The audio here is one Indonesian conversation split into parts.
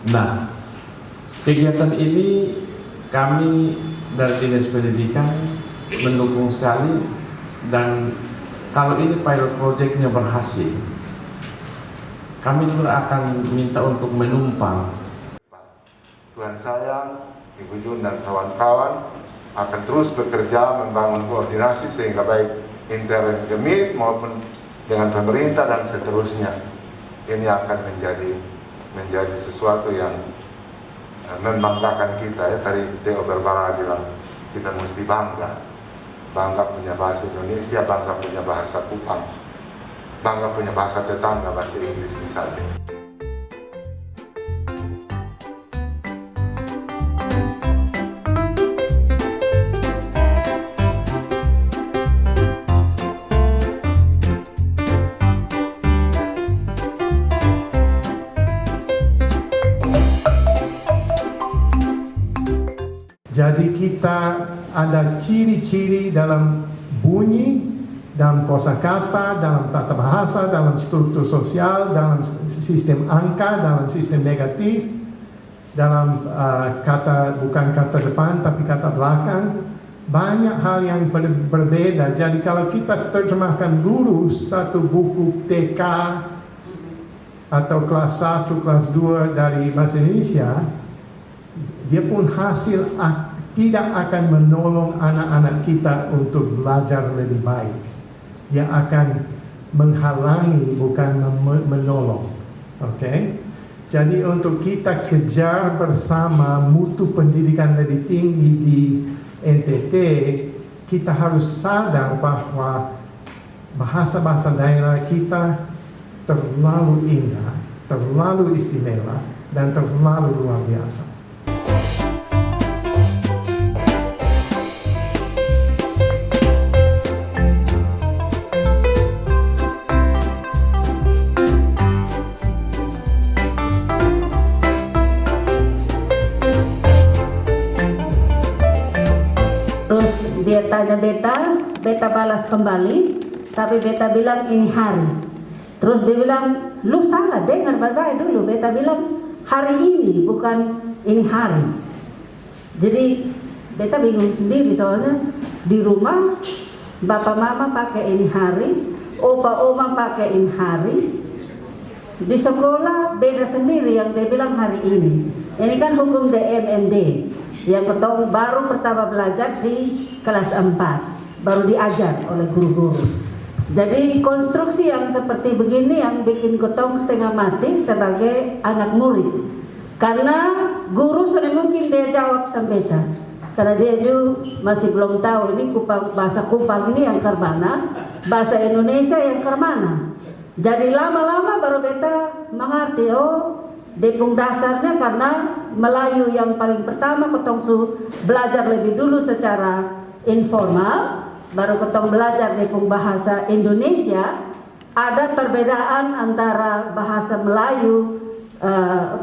Nah, kegiatan ini kami dari Dinas Pendidikan mendukung sekali, dan kalau ini pilot projectnya berhasil, kami juga akan minta untuk menumpang. Tuhan saya, Ibu Jun dan kawan-kawan akan terus bekerja membangun koordinasi sehingga baik intern gemit maupun dengan pemerintah dan seterusnya. Ini akan menjadi sesuatu yang membanggakan kita ya. Tadi Theo Berbara bilang kita mesti bangga punya bahasa Indonesia, bangga punya bahasa Kupang, bangga punya bahasa tetangga, bahasa Inggris misalnya. Jadi kita ada ciri-ciri dalam bunyi, dalam kosakata, dalam tata bahasa, dalam struktur sosial, dalam sistem angka, dalam sistem negatif, dalam kata bukan kata depan tapi kata belakang. Banyak hal yang berbeda. Jadi kalau kita terjemahkan lurus satu buku TK atau kelas 1, kelas 2 dari bahasa Indonesia, dia pun hasil tidak akan menolong anak-anak kita untuk belajar lebih baik. Dia akan menghalangi, bukan menolong. Oke? Jadi untuk kita kejar bersama mutu pendidikan lebih tinggi di NTT, kita harus sadar bahwa bahasa-bahasa daerah kita terlalu indah, terlalu istimewa, dan terlalu luar biasa. Terus dia tanya beta balas kembali, tapi beta bilang ini hari. Terus dia bilang, lu salah, dengar baik-baik dulu. Beta bilang hari ini, bukan ini hari. Jadi beta bingung sendiri, soalnya di rumah bapak mama pakai ini hari, opa oma pakai ini hari. Di sekolah beda sendiri, yang dia bilang hari ini. Ini kan hukum DMMD yang baru pertama belajar di kelas 4, baru diajar oleh guru-guru. Jadi konstruksi yang seperti begini yang bikin ketong setengah mati sebagai anak murid, karena guru sudah mungkin dia jawab sambeta, karena dia juga masih belum tahu ini bahasa Kupang ini yang kermana, bahasa Indonesia yang kermana. Jadi lama-lama baru beta mengerti, oh depung dasarnya karena Melayu yang paling pertama ketong belajar lebih dulu secara informal, baru ketong belajar depung bahasa Indonesia. Ada perbedaan antara bahasa Melayu,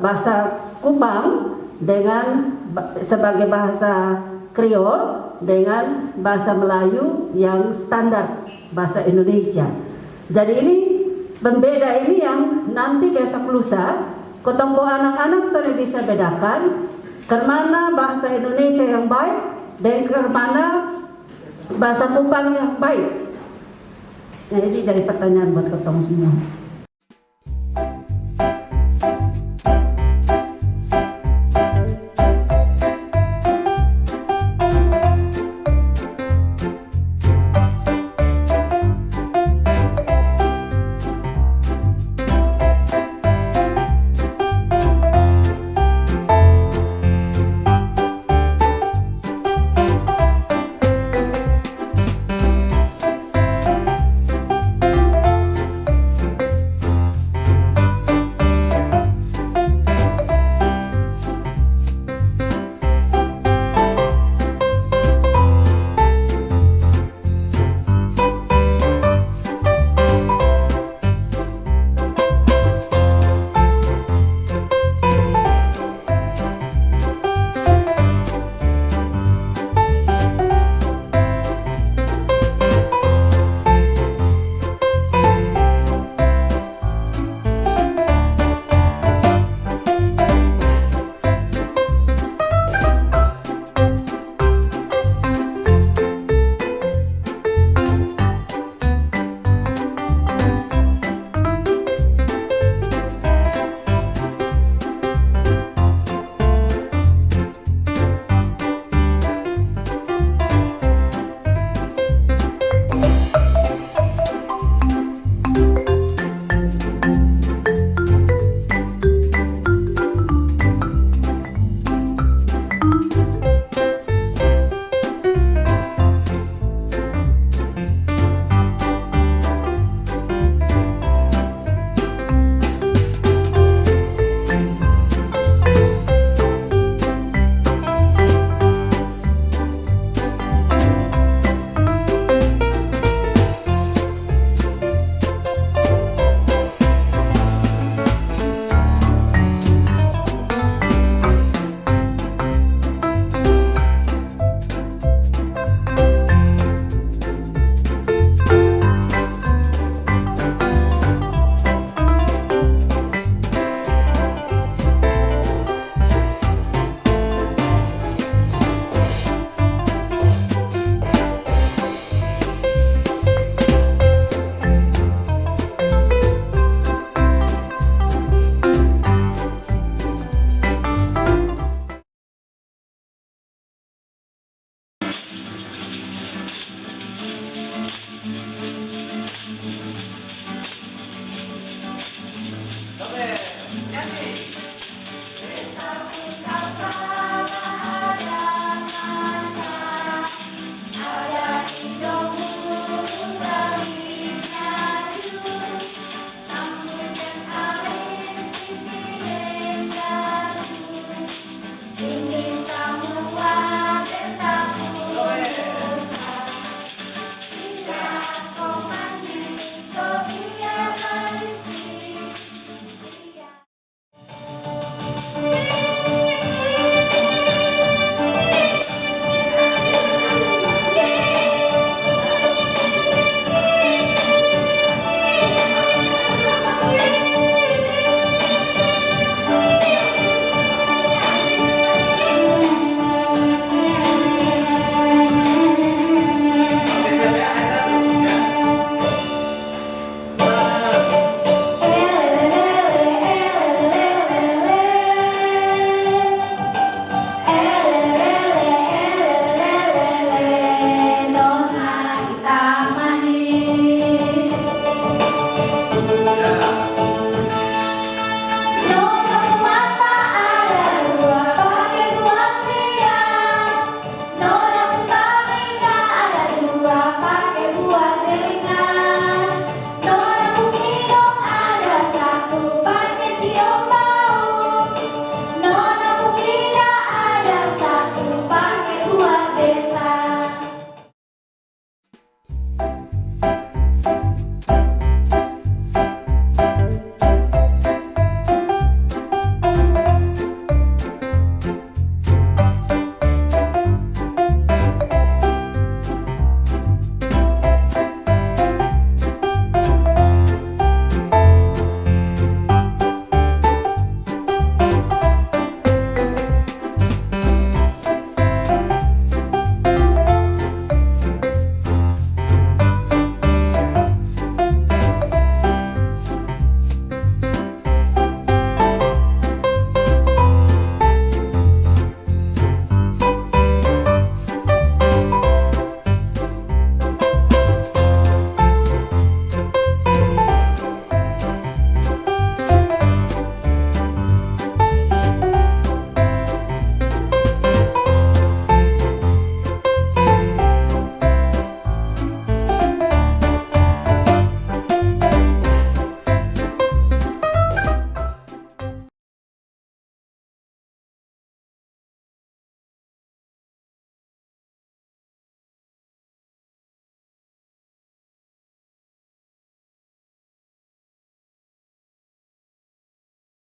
bahasa Kupang dengan sebagai bahasa Kriol dengan bahasa Melayu yang standar bahasa Indonesia. Jadi ini pembeda ini yang nanti besok lusa ketemu anak-anak sudah bisa bedakan kemana bahasa Indonesia yang baik dan kemana bahasa Kupang yang baik. Nah, ini jadi pertanyaan buat ketemu semua.